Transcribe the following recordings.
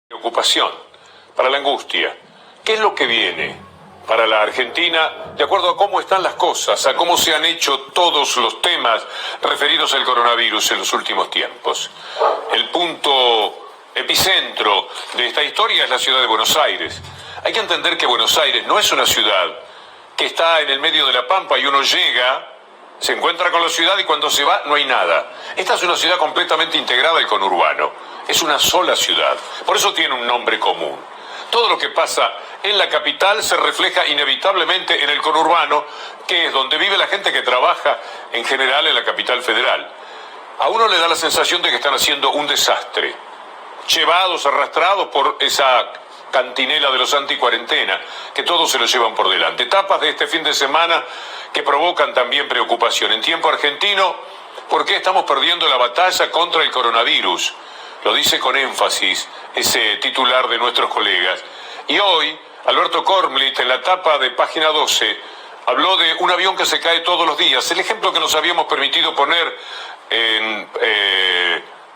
preocupación, para la angustia. ¿Qué es lo que viene para la Argentina de acuerdo a cómo están las cosas, a cómo se han hecho todos los temas referidos al coronavirus en los últimos tiempos? El punto epicentro de esta historia es la ciudad de Buenos Aires. Hay que entender que Buenos Aires no es una ciudad que está en el medio de la pampa y uno llega, se encuentra con la ciudad y cuando se va no hay nada. Esta es una ciudad completamente integrada al conurbano. Es una sola ciudad. Por eso tiene un nombre común. Todo lo que pasa en la capital se refleja inevitablemente en el conurbano, que es donde vive la gente que trabaja en general en la capital federal. A uno le da la sensación de que están haciendo un desastre, llevados, arrastrados por esa cantinela de los anticuarentena, que todos se lo llevan por delante. Etapas de este fin de semana que provocan también preocupación. En tiempo argentino, ¿por qué estamos perdiendo la batalla contra el coronavirus? Lo dice con énfasis ese titular de nuestros colegas. Y hoy, Alberto Kornblit, en la tapa de Página 12, habló de un avión que se cae todos los días. El ejemplo que nos habíamos permitido poner en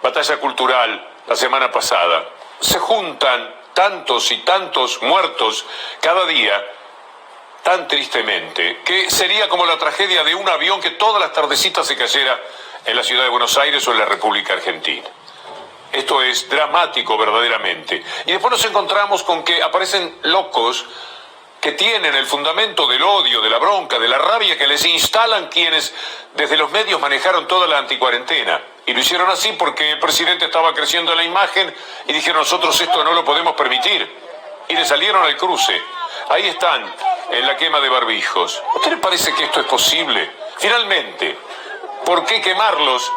Batalla Cultural la semana pasada. Se juntan tantos y tantos muertos cada día, tan tristemente, que sería como la tragedia de un avión que todas las tardecitas se cayera en la ciudad de Buenos Aires o en la República Argentina. Esto es dramático verdaderamente. Y después nos encontramos con que aparecen locos que tienen el fundamento del odio, de la bronca, de la rabia que les instalan quienes desde los medios manejaron toda la anticuarentena. Y lo hicieron así porque el presidente estaba creciendo en la imagen y dijeron nosotros esto no lo podemos permitir. Y le salieron al cruce. Ahí están en la quema de barbijos. ¿A usted le parece que esto es posible? Finalmente, ¿por qué quemarlos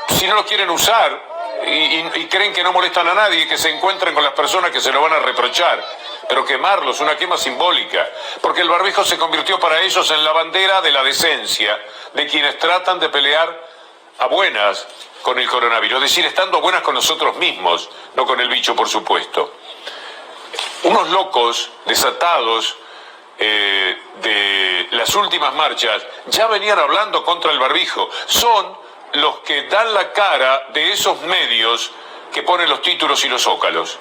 si no los quieren usar? Y creen que no molestan a nadie y que se encuentran con las personas que se lo van a reprochar. Pero quemarlos, una quema simbólica, porque el barbijo se convirtió para ellos en la bandera de la decencia, de quienes tratan de pelear a buenas con el coronavirus, es decir, estando a buenas con nosotros mismos, no con el bicho, por supuesto. Unos locos desatados de las últimas marchas ya venían hablando contra el barbijo. Son los que dan la cara de esos medios que ponen los títulos y los zócalos.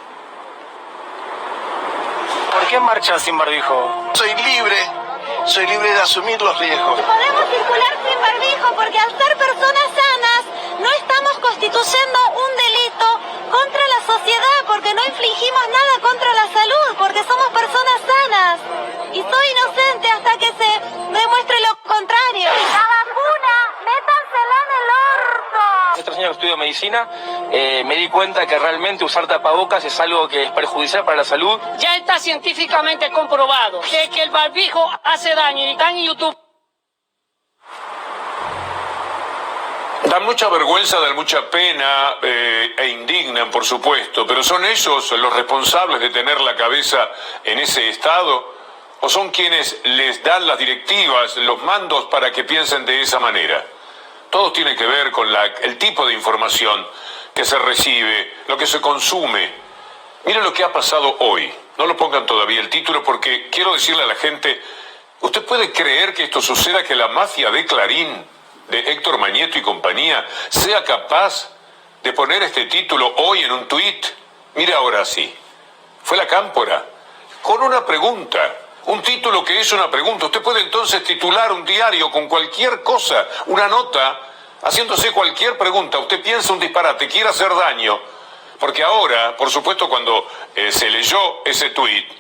¿Por qué marchan sin barbijo? Soy libre de asumir los riesgos. Podemos circular sin barbijo porque al ser personas sanas no estamos constituyendo un delito contra la sociedad, porque no infligimos nada contra la salud, porque somos personas sanas. Y soy inocente hasta que se demuestre lo contrario. La vacuna, métansela en el orto. Nuestro señor que estudio medicina, me di cuenta que realmente usar tapabocas es algo que es perjudicial para la salud. Ya está científicamente comprobado de que el barbijo hace daño y están en YouTube. Dan mucha vergüenza, dan mucha pena e indignan, por supuesto, pero ¿son ellos los responsables de tener la cabeza en ese estado? ¿O son quienes les dan las directivas, los mandos para que piensen de esa manera? Todo tiene que ver con el tipo de información que se recibe, lo que se consume. Miren lo que ha pasado hoy. No lo pongan todavía el título porque quiero decirle a la gente, ¿usted puede creer que esto suceda, que la mafia de Clarín, de Héctor Mañeto y compañía, sea capaz de poner este título hoy en un tuit? Mire ahora sí. Fue la Cámpora, con una pregunta. Un título que es una pregunta. Usted puede entonces titular un diario con cualquier cosa, una nota, haciéndose cualquier pregunta. Usted piensa un disparate, quiere hacer daño. Porque ahora, por supuesto, cuando se leyó ese tuit,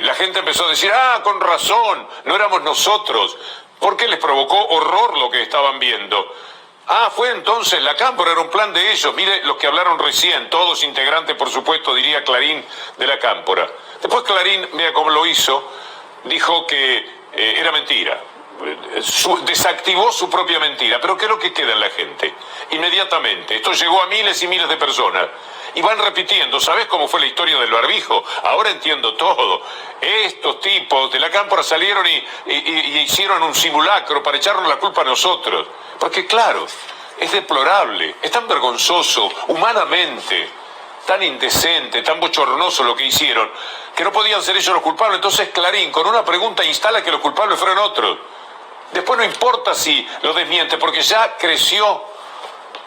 la gente empezó a decir, con razón, no éramos nosotros. Porque les provocó horror lo que estaban viendo. Fue entonces la Cámpora, era un plan de ellos. Mire los que hablaron recién, todos integrantes, por supuesto, diría Clarín, de la Cámpora. Después Clarín, mira cómo lo hizo, dijo que era mentira. Desactivó su propia mentira. Pero ¿qué es lo que queda en la gente? Inmediatamente. Esto llegó a miles y miles de personas. Y van repitiendo, ¿sabés cómo fue la historia del barbijo? Ahora entiendo todo. Estos tipos de la Cámpora salieron y hicieron un simulacro para echarnos la culpa a nosotros. Porque claro, es deplorable, es tan vergonzoso, humanamente, tan indecente, tan bochornoso lo que hicieron, que no podían ser ellos los culpables. Entonces Clarín, con una pregunta, instala que los culpables fueron otros. Después no importa si lo desmiente, porque ya creció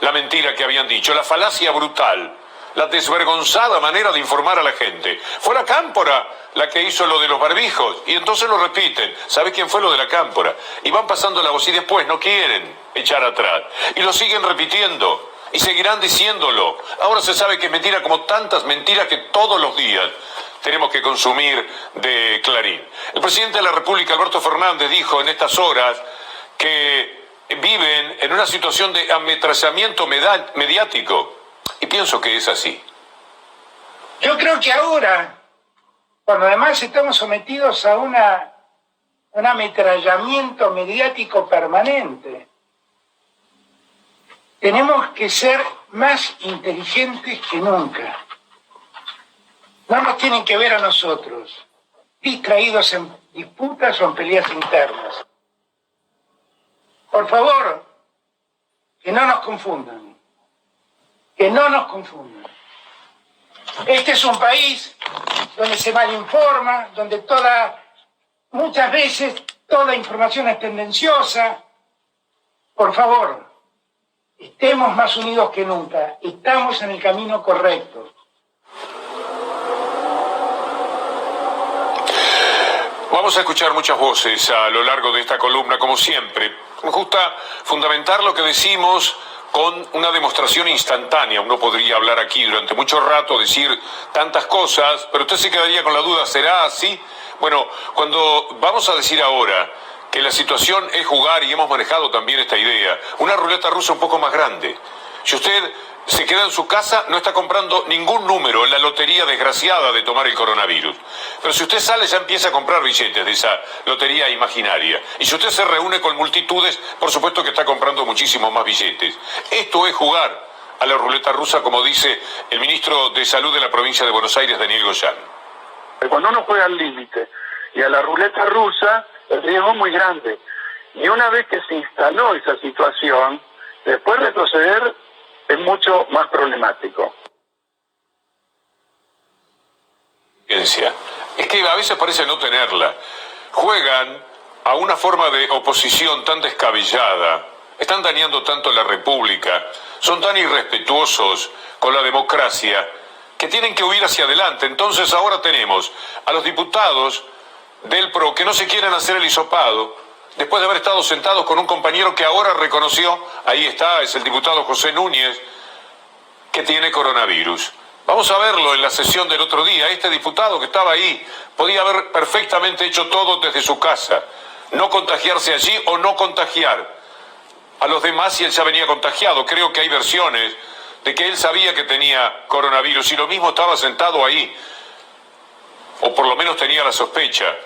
la mentira que habían dicho, la falacia brutal. la desvergonzada manera de informar a la gente. Fue la Cámpora la que hizo lo de los barbijos, y entonces lo repiten. ¿Sabes quién fue lo de la Cámpora? Y van pasando la voz y después no quieren echar atrás. Y lo siguen repitiendo, y seguirán diciéndolo. Ahora se sabe que es mentira, como tantas mentiras que todos los días tenemos que consumir de Clarín. El presidente de la República, Alberto Fernández, dijo en estas horas que viven en una situación de ametrallamiento mediático. Y pienso que es así. Yo creo que ahora, cuando además estamos sometidos a un ametrallamiento mediático permanente, tenemos que ser más inteligentes que nunca. No nos tienen que ver a nosotros distraídos en disputas o en peleas internas. Por favor, que no nos confundan. Que no nos confundan. Este es un país donde se malinforma, donde muchas veces toda información es tendenciosa. Por favor, estemos más unidos que nunca. Estamos en el camino correcto. Vamos a escuchar muchas voces a lo largo de esta columna, como siempre. Me gusta fundamentar lo que decimos con una demostración instantánea. Uno podría hablar aquí durante mucho rato, decir tantas cosas, pero usted se quedaría con la duda, ¿será así? Bueno, cuando vamos a decir ahora que la situación es jugar, y hemos manejado también esta idea, una ruleta rusa un poco más grande. Si usted se queda en su casa, no está comprando ningún número en la lotería desgraciada de tomar el coronavirus. Pero si usted sale, ya empieza a comprar billetes de esa lotería imaginaria. Y si usted se reúne con multitudes, por supuesto que está comprando muchísimos más billetes. Esto es jugar a la ruleta rusa, como dice el ministro de Salud de la provincia de Buenos Aires, Daniel Goyan. Cuando uno juega al límite y a la ruleta rusa, el riesgo es muy grande. Y una vez que se instaló esa situación, después retroceder es mucho más problemático. Es que a veces parece no tenerla. Juegan a una forma de oposición tan descabellada, están dañando tanto la República, son tan irrespetuosos con la democracia, que tienen que huir hacia adelante. Entonces ahora tenemos a los diputados del PRO que no se quieren hacer el hisopado, después de haber estado sentados con un compañero que ahora reconoció, ahí está, es el diputado José Núñez, que tiene coronavirus. Vamos a verlo en la sesión del otro día. Este diputado que estaba ahí podía haber perfectamente hecho todo desde su casa, no contagiarse allí o no contagiar a los demás, y él ya venía contagiado. Creo que hay versiones de que él sabía que tenía coronavirus y lo mismo estaba sentado ahí, o por lo menos tenía la sospecha,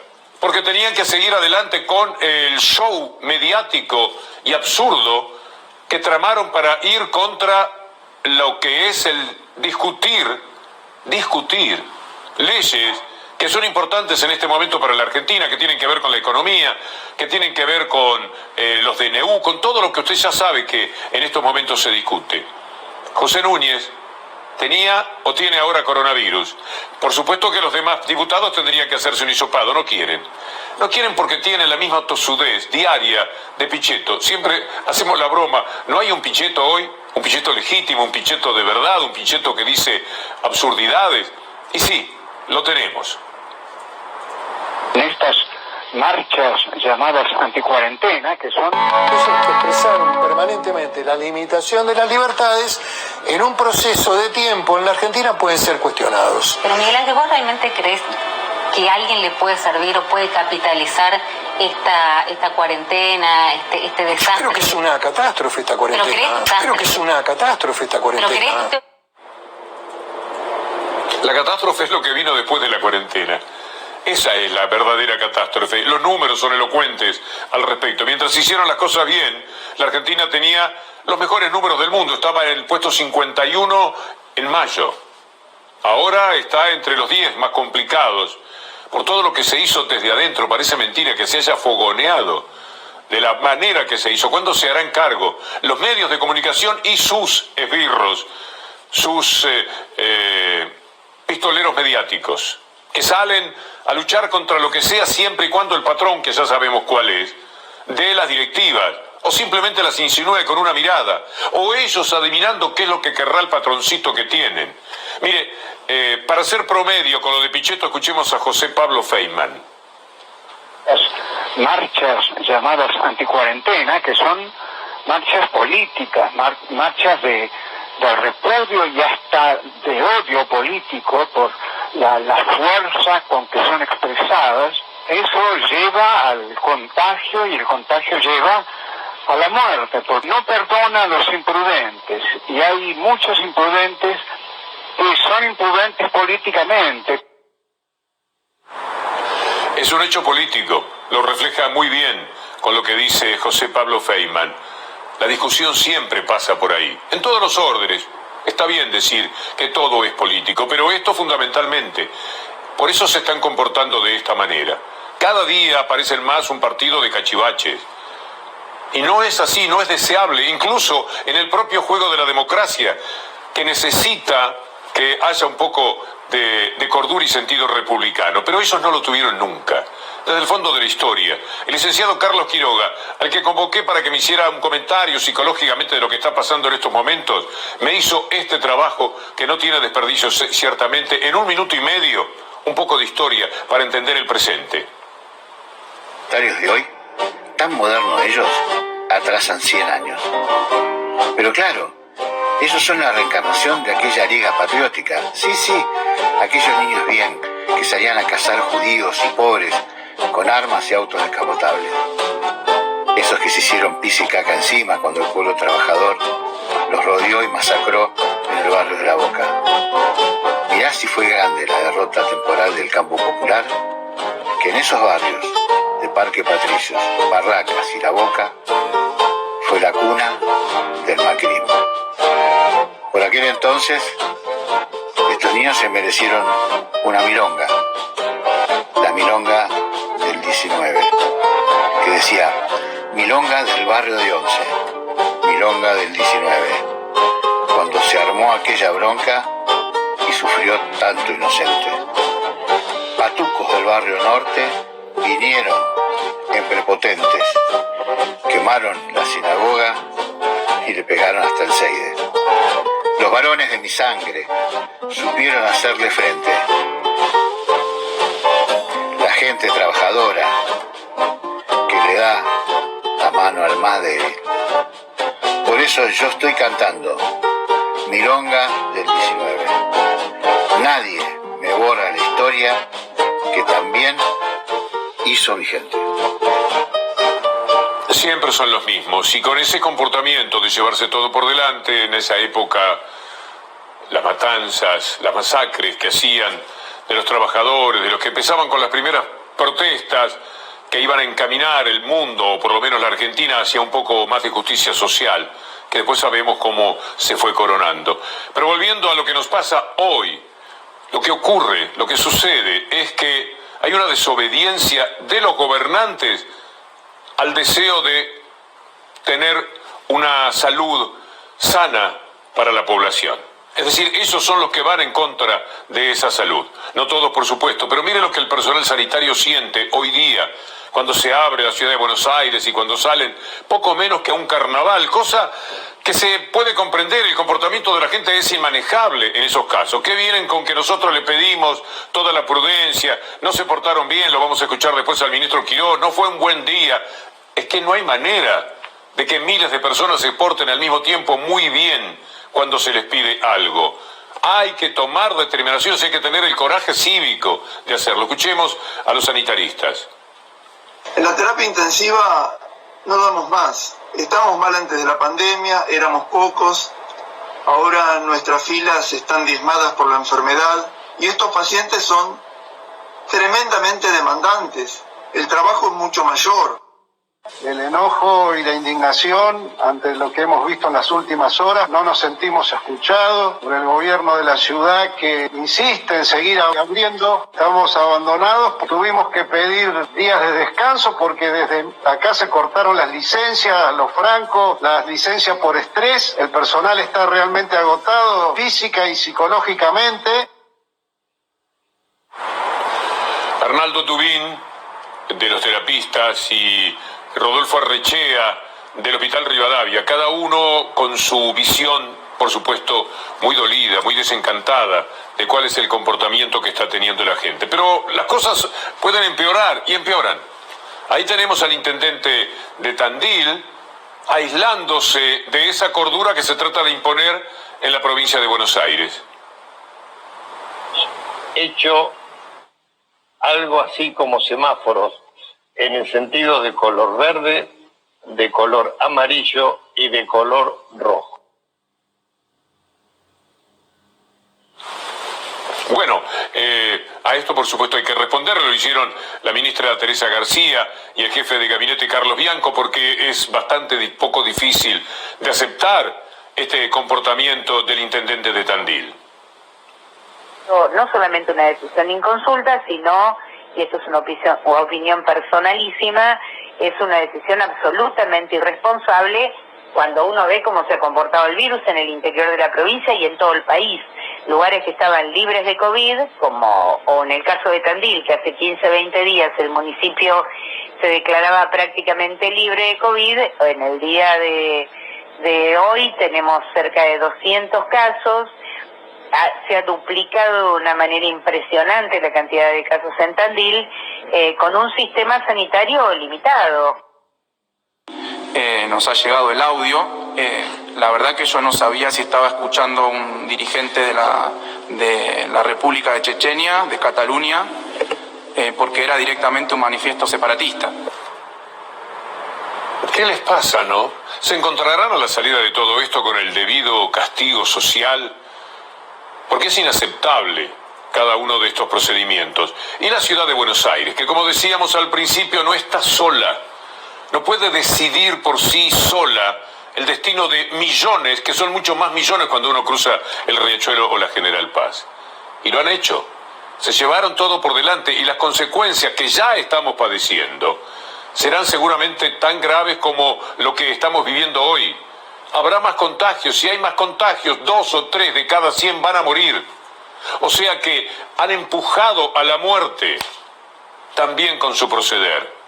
porque tenían que seguir adelante con el show mediático y absurdo que tramaron para ir contra lo que es el discutir leyes que son importantes en este momento para la Argentina, que tienen que ver con la economía, que tienen que ver con los DNU, con todo lo que usted ya sabe que en estos momentos se discute. José Núñez tenía o tiene ahora coronavirus. Por supuesto que los demás diputados tendrían que hacerse un hisopado, no quieren. No quieren porque tienen la misma tosudez diaria de Pichetto. Siempre hacemos la broma, ¿no hay un Pichetto hoy? Un Pichetto legítimo, un Pichetto de verdad, un Pichetto que dice absurdidades. Y sí, lo tenemos. En estas marchas llamadas anticuarentena, que son... que expresaron permanentemente la limitación de las libertades en un proceso de tiempo en la Argentina pueden ser cuestionados. Pero Miguel Ángel, ¿vos realmente crees que a alguien le puede servir o puede capitalizar esta cuarentena, este desastre? Creo que es una catástrofe esta cuarentena. Creo que es una catástrofe esta cuarentena. La catástrofe es lo que vino después de la cuarentena. Esa es la verdadera catástrofe. Los números son elocuentes al respecto. Mientras se hicieron las cosas bien, la Argentina tenía los mejores números del mundo. Estaba en el puesto 51 en mayo. Ahora está entre los 10 más complicados. Por todo lo que se hizo desde adentro, parece mentira que se haya fogoneado de la manera que se hizo. ¿Cuándo se harán cargo los medios de comunicación y sus esbirros, sus pistoleros mediáticos, que salen a luchar contra lo que sea siempre y cuando el patrón, que ya sabemos cuál es, de las directivas? o simplemente las insinúe con una mirada, o ellos adivinando qué es lo que querrá el patroncito que tienen. Mire, para ser promedio con lo de Pichetto, escuchemos a José Pablo Feynman. Las marchas llamadas anticuarentena, que son marchas políticas, marchas de repudio y hasta de odio político por la fuerza con que son expresadas, eso lleva al contagio y el contagio lleva a la muerte, porque no perdona a los imprudentes, y hay muchos imprudentes que son imprudentes políticamente. Es un hecho político, lo refleja muy bien con lo que dice José Pablo Feynman. La discusión siempre pasa por ahí, en todos los órdenes. Está bien decir que todo es político, pero esto fundamentalmente. Por eso se están comportando de esta manera. Cada día aparecen más un partido de cachivaches. Y no es así, no es deseable, incluso en el propio juego de la democracia, que necesita que haya un poco de cordura y sentido republicano. Pero ellos no lo tuvieron nunca. Desde el fondo de la historia, el licenciado Carlos Quiroga, al que convoqué para que me hiciera un comentario psicológicamente de lo que está pasando en estos momentos, me hizo este trabajo que no tiene desperdicio ciertamente, en 1 minuto y medio, un poco de historia para entender el presente. De hoy, tan modernos ellos, atrasan 100 años. Pero claro, ellos son la reencarnación de aquella liga patriótica. Sí, aquellos niños bien, que salían a cazar judíos y pobres, con armas y autos descapotables. Esos que se hicieron pis y caca encima cuando el pueblo trabajador los rodeó y masacró en el barrio de La Boca. Mirá si fue grande la derrota temporal del campo popular, que en esos barrios de Parque Patricios, Barracas y La Boca fue la cuna del macrismo. Por aquel entonces, estos niños se merecieron una milonga, la milonga del 19, que decía: milonga del barrio de Once, milonga del 19, cuando se armó aquella bronca y sufrió tanto inocente. Patucos del barrio norte vinieron en prepotentes, quemaron la sinagoga y le pegaron hasta el Seide. Los varones de mi sangre supieron hacerle frente. La gente trabajadora que le da la mano al más débil. Por eso yo estoy cantando milonga del 19. Nadie me borra la historia que también hizo mi gente. Siempre son los mismos, y con ese comportamiento de llevarse todo por delante, en esa época, las matanzas, las masacres que hacían de los trabajadores, de los que empezaban con las primeras protestas, que iban a encaminar el mundo, o por lo menos la Argentina, hacia un poco más de justicia social, que después sabemos cómo se fue coronando. Pero volviendo a lo que nos pasa hoy, lo que ocurre, lo que sucede, es que hay una desobediencia de los gobernantes al deseo de tener una salud sana para la población. Es decir, esos son los que van en contra de esa salud. No todos, por supuesto, pero miren lo que el personal sanitario siente hoy día, cuando se abre la ciudad de Buenos Aires y cuando salen poco menos que a un carnaval, cosa que se puede comprender. El comportamiento de la gente es inmanejable en esos casos. ¿Qué vienen con que nosotros le pedimos toda la prudencia? No se portaron bien, lo vamos a escuchar después al ministro Quiroga, no fue un buen día. Es que no hay manera de que miles de personas se porten al mismo tiempo muy bien cuando se les pide algo. Hay que tomar determinaciones, hay que tener el coraje cívico de hacerlo. Escuchemos a los sanitaristas. En la terapia intensiva no damos más. Estamos mal antes de la pandemia, éramos pocos. Ahora nuestras filas están diezmadas por la enfermedad y estos pacientes son tremendamente demandantes. El trabajo es mucho mayor. El enojo y la indignación ante lo que hemos visto en las últimas horas. No nos sentimos escuchados por el gobierno de la ciudad, que insiste en seguir abriendo. Estamos abandonados. Tuvimos que pedir días de descanso porque desde acá se cortaron las licencias, los francos, las licencias por estrés. El personal está realmente agotado física y psicológicamente. Arnaldo Tubín, de los terapistas, y Rodolfo Arrechea, del Hospital Rivadavia, cada uno con su visión, por supuesto, muy dolida, muy desencantada de cuál es el comportamiento que está teniendo la gente. Pero las cosas pueden empeorar y empeoran. Ahí tenemos al intendente de Tandil aislándose de esa cordura que se trata de imponer en la provincia de Buenos Aires. Hecho algo así como semáforos, en el sentido de color verde, de color amarillo y de color rojo. Bueno, a esto por supuesto hay que responder, lo hicieron la ministra Teresa García y el jefe de gabinete Carlos Bianco, porque es bastante poco difícil de aceptar este comportamiento del intendente de Tandil. No solamente una decisión inconsulta, sino, y esto es una opinión personalísima, es una decisión absolutamente irresponsable cuando uno ve cómo se ha comportado el virus en el interior de la provincia y en todo el país. Lugares que estaban libres de COVID, o en el caso de Tandil, que hace 15, 20 días el municipio se declaraba prácticamente libre de COVID, en el día de hoy tenemos cerca de 200 casos, se ha duplicado de una manera impresionante la cantidad de casos en Tandil, con un sistema sanitario limitado. Nos ha llegado el audio. La verdad que yo no sabía si estaba escuchando un dirigente de la República de Chechenia, de Cataluña, porque era directamente un manifiesto separatista. ¿Qué les pasa, no? ¿Se encontrarán a la salida de todo esto con el debido castigo social? Porque es inaceptable cada uno de estos procedimientos. Y la ciudad de Buenos Aires, que como decíamos al principio, no está sola, no puede decidir por sí sola el destino de millones, que son mucho más millones cuando uno cruza el Riachuelo o la General Paz. Y lo han hecho. Se llevaron todo por delante y las consecuencias que ya estamos padeciendo serán seguramente tan graves como lo que estamos viviendo hoy. Habrá más contagios. Si hay más contagios, 2 o 3 de cada 100 van a morir. O sea que han empujado a la muerte también con su proceder.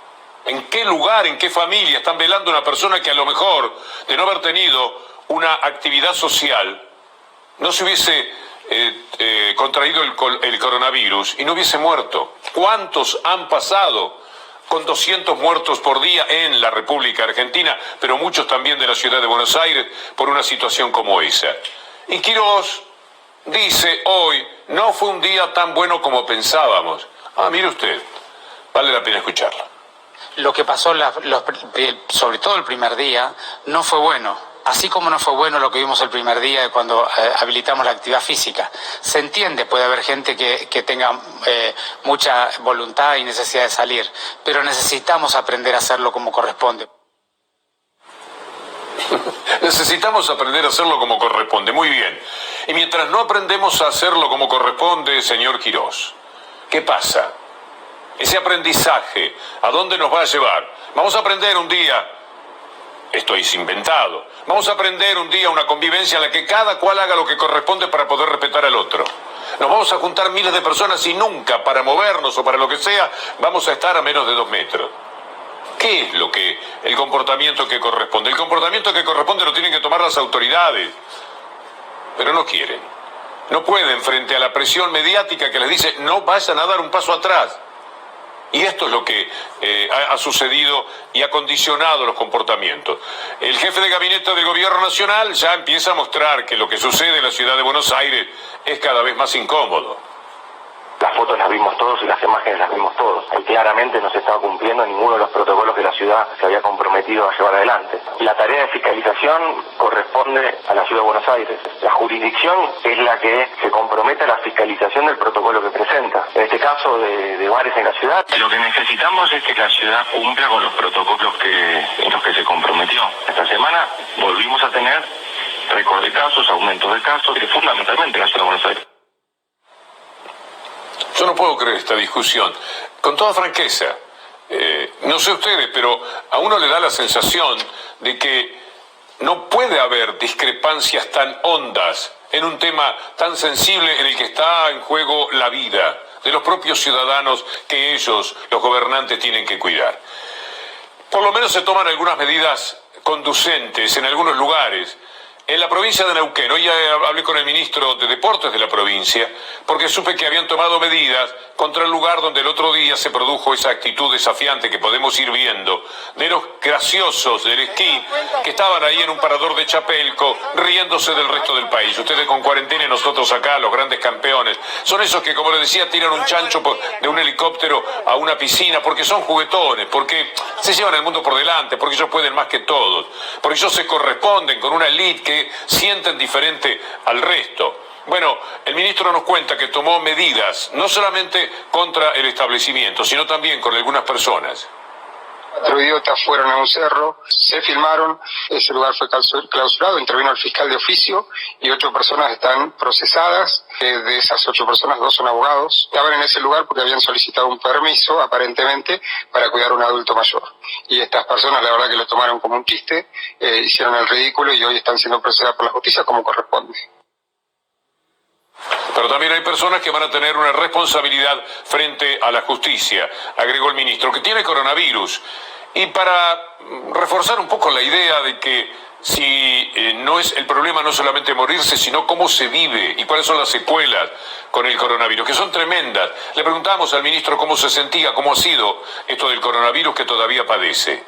¿En qué lugar, en qué familia están velando a una persona que a lo mejor, de no haber tenido una actividad social, no se hubiese contraído el coronavirus y no hubiese muerto? ¿Cuántos han pasado con 200 muertos por día en la República Argentina, pero muchos también de la ciudad de Buenos Aires, por una situación como esa? Y Quirós dice hoy, no fue un día tan bueno como pensábamos. Mire usted, vale la pena escucharlo. Lo que pasó, sobre todo el primer día, no fue bueno. Así como no fue bueno lo que vimos el primer día cuando habilitamos la actividad física. Se entiende, puede haber gente que tenga mucha voluntad y necesidad de salir, pero necesitamos aprender a hacerlo como corresponde. Necesitamos aprender a hacerlo como corresponde, muy bien. Y mientras no aprendemos a hacerlo como corresponde, señor Quirós, ¿qué pasa? Ese aprendizaje, ¿a dónde nos va a llevar? Vamos a aprender un día, esto es inventado, vamos a aprender un día una convivencia en la que cada cual haga lo que corresponde para poder respetar al otro. Nos vamos a juntar miles de personas y nunca, para movernos o para lo que sea, vamos a estar a menos de 2 metros. ¿Qué es el comportamiento que corresponde? El comportamiento que corresponde lo tienen que tomar las autoridades, pero no quieren. No pueden, frente a la presión mediática que les dice no vayan a dar un paso atrás. Y esto es lo que ha sucedido y ha condicionado los comportamientos. El jefe de gabinete del gobierno nacional ya empieza a mostrar que lo que sucede en la ciudad de Buenos Aires es cada vez más incómodo. Las fotos las vimos todos y las imágenes las vimos todos. Y claramente no se estaba cumpliendo ninguno de los protocolos que la ciudad se había comprometido a llevar adelante. La tarea de fiscalización corresponde a la ciudad de Buenos Aires. La jurisdicción es la que se compromete a la fiscalización del protocolo que presenta. En este caso de bares en la ciudad. Lo que necesitamos es que la ciudad cumpla con los protocolos en los que se comprometió. Esta semana volvimos a tener récord de casos, aumentos de casos, y fundamentalmente en la ciudad de Buenos Aires. Yo no puedo creer esta discusión. Con toda franqueza, no sé ustedes, pero a uno le da la sensación de que no puede haber discrepancias tan hondas en un tema tan sensible en el que está en juego la vida de los propios ciudadanos que ellos, los gobernantes, tienen que cuidar. Por lo menos se toman algunas medidas conducentes en algunos lugares. En la provincia de Neuquén, hoy hablé con el ministro de Deportes de la provincia, porque supe que habían tomado medidas contra el lugar donde el otro día se produjo esa actitud desafiante que podemos ir viendo, de los graciosos del esquí que estaban ahí en un parador de Chapelco, riéndose del resto del país. Ustedes con cuarentena y nosotros acá, los grandes campeones. Son esos que, como les decía, tiran un chancho de un helicóptero a una piscina, porque son juguetones, porque se llevan el mundo por delante, porque ellos pueden más que todos, porque ellos se corresponden con una elite que sienten diferente al resto. Bueno, el ministro nos cuenta que tomó medidas, no solamente contra el establecimiento, sino también con algunas personas. 4 idiotas fueron a un cerro, se filmaron, ese lugar fue clausurado, intervino el fiscal de oficio y 8 personas están procesadas. De esas 8 personas, 2 son abogados. Estaban en ese lugar porque habían solicitado un permiso, aparentemente, para cuidar a un adulto mayor. Y estas personas, la verdad que lo tomaron como un chiste, hicieron el ridículo y hoy están siendo procesadas por la justicia como corresponde. Pero también hay personas que van a tener una responsabilidad frente a la justicia, agregó el ministro, que tiene coronavirus. Y para reforzar un poco la idea de que si no es el problema no solamente morirse, sino cómo se vive y cuáles son las secuelas con el coronavirus, que son tremendas. Le preguntamos al ministro cómo se sentía, cómo ha sido esto del coronavirus que todavía padece.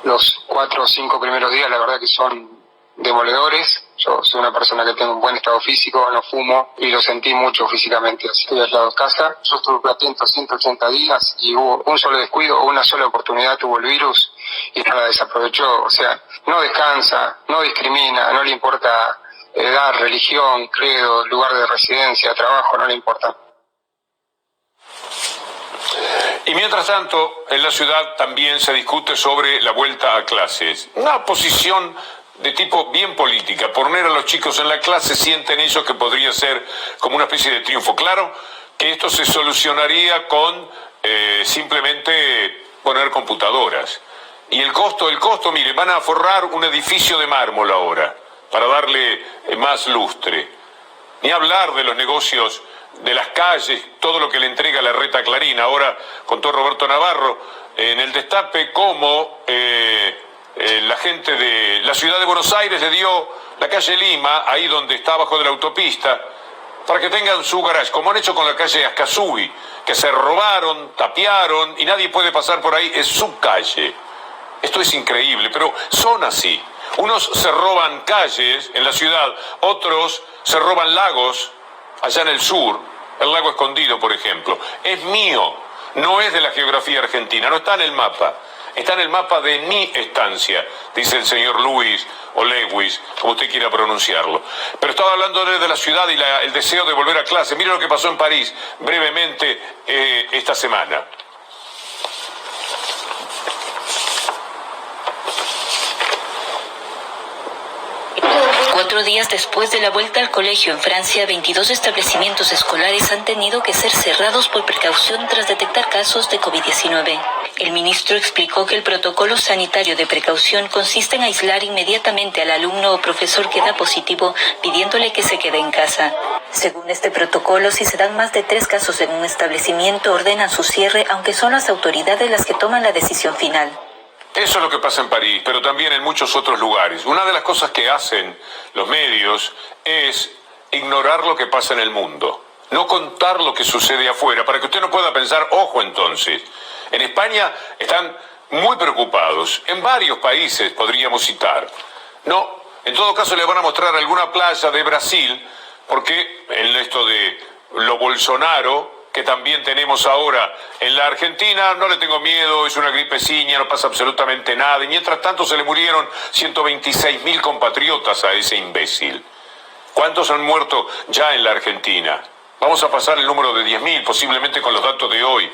Los 4 o 5 primeros días, la verdad que son demoledores. Yo soy una persona que tengo un buen estado físico, no fumo y lo sentí mucho físicamente. Estoy aislado en casa. Yo estuve atento 180 días y hubo un solo descuido, una sola oportunidad tuvo el virus y nada desaprovechó. O sea, no descansa, no discrimina, no le importa edad, religión, credo, lugar de residencia, trabajo, no le importa. Y mientras tanto, en la ciudad también se discute sobre la vuelta a clases. Una posición de tipo bien política. Poner a los chicos en la clase, sienten ellos que podría ser como una especie de triunfo. Claro que esto se solucionaría con simplemente poner computadoras. Y el costo, mire, van a forrar un edificio de mármol ahora para darle más lustre. Ni hablar de los negocios de las calles, todo lo que le entrega la Reta Clarín. Ahora contó Roberto Navarro en el Destape cómo la gente de la ciudad de Buenos Aires le dio la calle Lima, ahí donde está abajo de la autopista, para que tengan su garage, como han hecho con la calle Ascasubi, que se robaron, tapiaron y nadie puede pasar por ahí, es su calle. Esto es increíble, pero son así. Unos se roban calles en la ciudad, otros se roban lagos allá en el sur, el lago Escondido, por ejemplo. Es mío, no es de la geografía argentina, no está en el mapa. Está en el mapa de mi estancia, dice el señor Luis o Lewis, como usted quiera pronunciarlo. Pero estaba hablando de la ciudad y el deseo de volver a clase. Mire lo que pasó en París brevemente esta semana. 4 días después de la vuelta al colegio en Francia, 22 establecimientos escolares han tenido que ser cerrados por precaución tras detectar casos de COVID-19. El ministro explicó que el protocolo sanitario de precaución consiste en aislar inmediatamente al alumno o profesor que da positivo, pidiéndole que se quede en casa. Según este protocolo, si se dan más de 3 casos en un establecimiento, ordenan su cierre, aunque son las autoridades las que toman la decisión final. Eso es lo que pasa en París, pero también en muchos otros lugares. Una de las cosas que hacen los medios es ignorar lo que pasa en el mundo, no contar lo que sucede afuera, para que usted no pueda pensar, ojo entonces. En España están muy preocupados, en varios países podríamos citar. No, en todo caso le van a mostrar alguna playa de Brasil, porque en esto de lo Bolsonaro, que también tenemos ahora en la Argentina, no le tengo miedo, es una gripeciña, no pasa absolutamente nada, y mientras tanto se le murieron 126.000 compatriotas a ese imbécil. ¿Cuántos han muerto ya en la Argentina? Vamos a pasar el número de 10.000, posiblemente con los datos de hoy.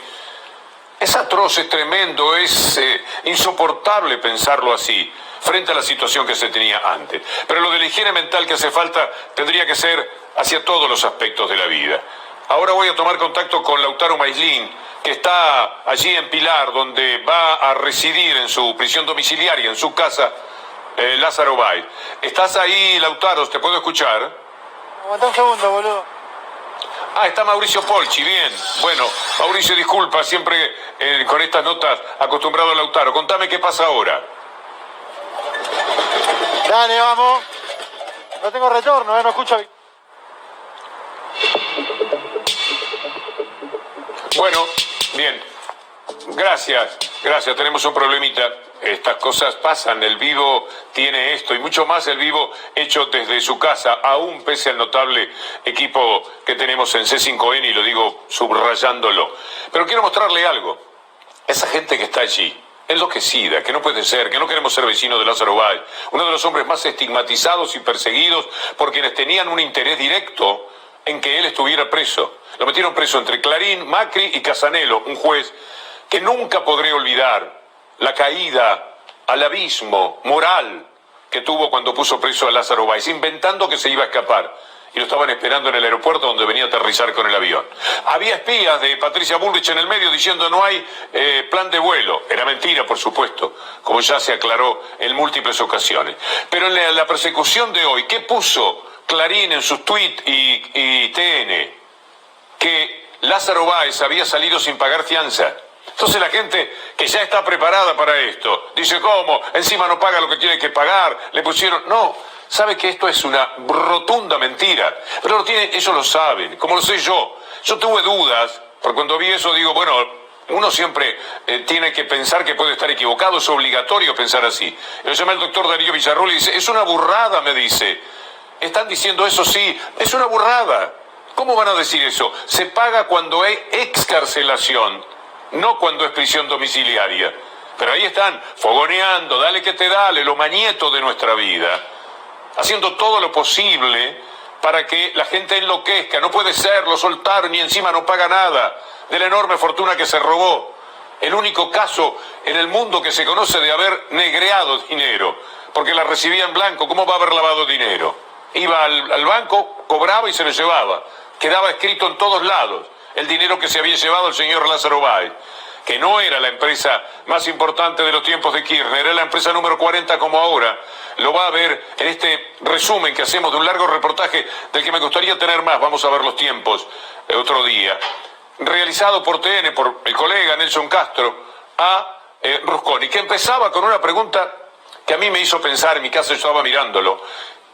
Es atroz, es tremendo, es insoportable pensarlo así, frente a la situación que se tenía antes. Pero lo de la higiene mental que hace falta tendría que ser hacia todos los aspectos de la vida. Ahora voy a tomar contacto con Lautaro Maislin, que está allí en Pilar, donde va a residir en su prisión domiciliaria, en su casa, Lázaro Báez. ¿Estás ahí, Lautaro? ¿Te puedo escuchar? Aguantá un segundo, boludo. Ah, está Mauricio Polchi, bien. Bueno, Mauricio, disculpa, siempre con estas notas acostumbrado a Lautaro. Contame qué pasa ahora. Dale, vamos. No tengo retorno, no escucho. Bueno, bien. Gracias. Tenemos un problemita. Estas cosas pasan. El vivo tiene esto y mucho más el vivo hecho desde su casa, aún pese al notable equipo que tenemos en C5N, y lo digo subrayándolo. Pero quiero mostrarle algo. Esa gente que está allí, enloquecida, que no puede ser, que no queremos ser vecinos de Lázaro Báez, uno de los hombres más estigmatizados y perseguidos por quienes tenían un interés directo en que él estuviera preso. Lo metieron preso entre Clarín, Macri y Casanelo, un juez que nunca podré olvidar la caída al abismo moral que tuvo cuando puso preso a Lázaro Báez, inventando que se iba a escapar. Y lo estaban esperando en el aeropuerto donde venía a aterrizar con el avión. Había espías de Patricia Bullrich en el medio diciendo no hay plan de vuelo. Era mentira, por supuesto, como ya se aclaró en múltiples ocasiones. Pero en la persecución de hoy, ¿qué puso Clarín en sus tweets y TN? Que Lázaro Báez había salido sin pagar fianza. Entonces la gente que ya está preparada para esto dice, ¿cómo? Encima no paga lo que tiene que pagar, le pusieron... No, sabe que esto es una rotunda mentira, pero ellos lo saben, como lo sé yo. Yo tuve dudas, porque cuando vi eso digo, bueno, uno siempre tiene que pensar que puede estar equivocado, es obligatorio pensar así. Lo llama el doctor Darío Villarroel y dice, es una burrada, me dice. ¿Están diciendo eso? Sí, es una burrada. ¿Cómo van a decir eso? Se paga cuando hay excarcelación, no cuando es prisión domiciliaria. Pero ahí están, fogoneando, dale que te dale, lo mañeto de nuestra vida, haciendo todo lo posible para que la gente enloquezca. No puede ser, lo soltaron y encima no paga nada de la enorme fortuna que se robó. El único caso en el mundo que se conoce de haber negreado dinero, porque la recibía en blanco. ¿Cómo va a haber lavado dinero? Iba al banco, cobraba y se lo llevaba. Quedaba escrito en todos lados el dinero que se había llevado el señor Lázaro Báez, que no era la empresa más importante de los tiempos de Kirchner, era la empresa número 40 como ahora. Lo va a ver en este resumen que hacemos de un largo reportaje del que me gustaría tener más. Vamos a ver los tiempos otro día. Realizado por TN, por el colega Nelson Castro, a Rusconi, que empezaba con una pregunta que a mí me hizo pensar. En mi casa yo estaba mirándolo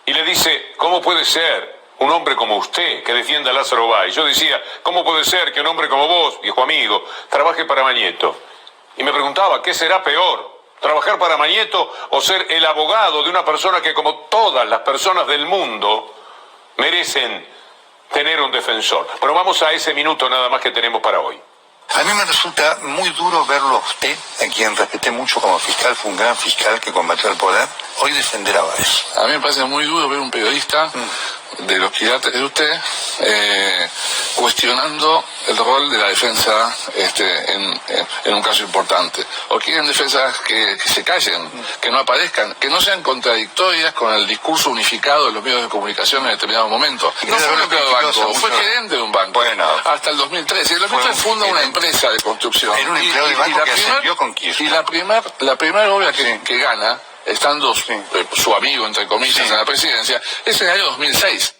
y le dice, ¿cómo puede ser un hombre como usted que defienda a Lázaro Báez? Yo decía, ¿cómo puede ser que un hombre como vos, viejo amigo, trabaje para Mañeto? Y me preguntaba, ¿qué será peor? ¿Trabajar para Mañeto o ser el abogado de una persona que, como todas las personas del mundo, merecen tener un defensor? Pero vamos a ese minuto nada más que tenemos para hoy. A mí me resulta muy duro verlo a usted, a quien respeté mucho como fiscal, fue un gran fiscal que combatió el poder, hoy defender a Báez. A mí me parece muy duro ver un periodista de los quilates de usted cuestionando el rol de la defensa en un caso importante. O quieren defensas que se callen, que no aparezcan, que no sean contradictorias con el discurso unificado de los medios de comunicación en determinados momentos. No fue un empleado de banco, fue gerente de un banco hasta el 2013. Y el 2013 funda una empresa de construcción. Era un empleado de banco que ascendió con Kirchner. Y la primera obra que gana, estando su amigo, entre comillas, en la presidencia, es en el año 2006.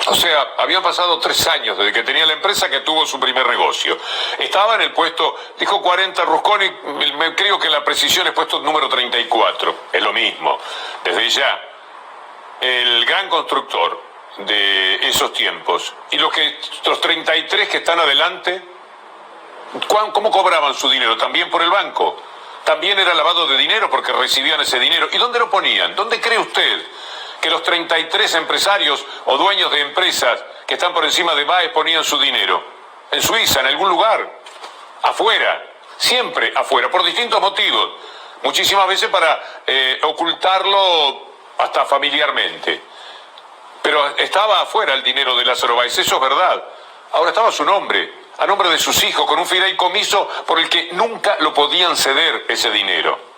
O sea, habían pasado 3 años desde que tenía la empresa que tuvo su primer negocio. Estaba en el puesto, dijo 40 Rusconi, creo que la precisión es puesto número 34. Es lo mismo. Desde ya, el gran constructor de esos tiempos. Y los 33 que están adelante, ¿cómo cobraban su dinero? También por el banco. También era lavado de dinero porque recibían ese dinero. ¿Y dónde lo ponían? ¿Dónde cree usted que los 33 empresarios o dueños de empresas que están por encima de Báez ponían su dinero? ¿En Suiza? ¿En algún lugar? Afuera. Siempre afuera, por distintos motivos. Muchísimas veces para ocultarlo hasta familiarmente. Pero estaba afuera el dinero de Lázaro Báez, eso es verdad. Ahora estaba su nombre, a nombre de sus hijos, con un fideicomiso por el que nunca lo podían ceder ese dinero.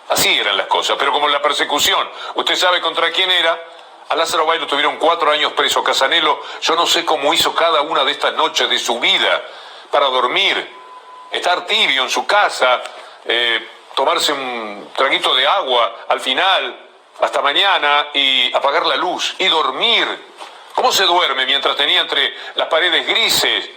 Así eran las cosas, pero como en la persecución, usted sabe contra quién era, a Lázaro Báez lo tuvieron 4 años preso. Casanelo, yo no sé cómo hizo cada una de estas noches de su vida para dormir, estar tibio en su casa, tomarse un traguito de agua al final, hasta mañana, y apagar la luz y dormir. ¿Cómo se duerme mientras tenía entre las paredes grises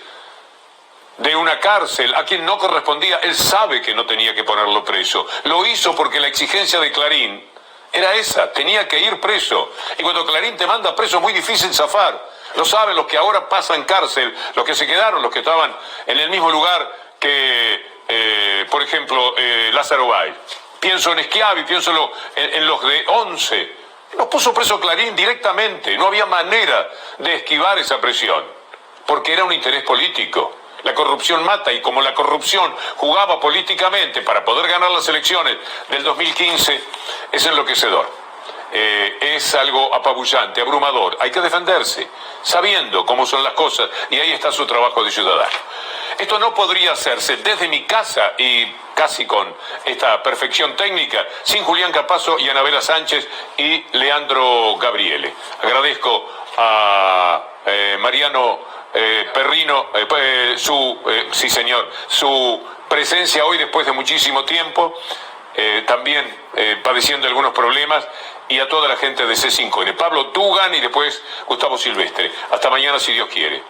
de una cárcel a quien no correspondía. Él sabe que no tenía que ponerlo preso. Lo hizo porque la exigencia de Clarín era esa, tenía que ir preso. Y cuando Clarín te manda preso es muy difícil zafar. Lo saben los que ahora pasan cárcel, los que se quedaron, los que estaban en el mismo lugar que, por ejemplo, Lázaro Báez. Pienso en Schiavi, pienso en los de 11. Los puso preso Clarín directamente. No había manera de esquivar esa presión, porque era un interés político. La corrupción mata, y como la corrupción jugaba políticamente para poder ganar las elecciones del 2015, es enloquecedor. Es algo apabullante, abrumador. Hay que defenderse, sabiendo cómo son las cosas, y ahí está su trabajo de ciudadano. Esto no podría hacerse desde mi casa y casi con esta perfección técnica, sin Julián Capazo y Anabela Sánchez y Leandro Gabriele. Agradezco a Mariano Perrino, sí señor, su presencia hoy después de muchísimo tiempo, también padeciendo algunos problemas, y a toda la gente de C5N. Pablo Dugan y después Gustavo Silvestre. Hasta mañana si Dios quiere.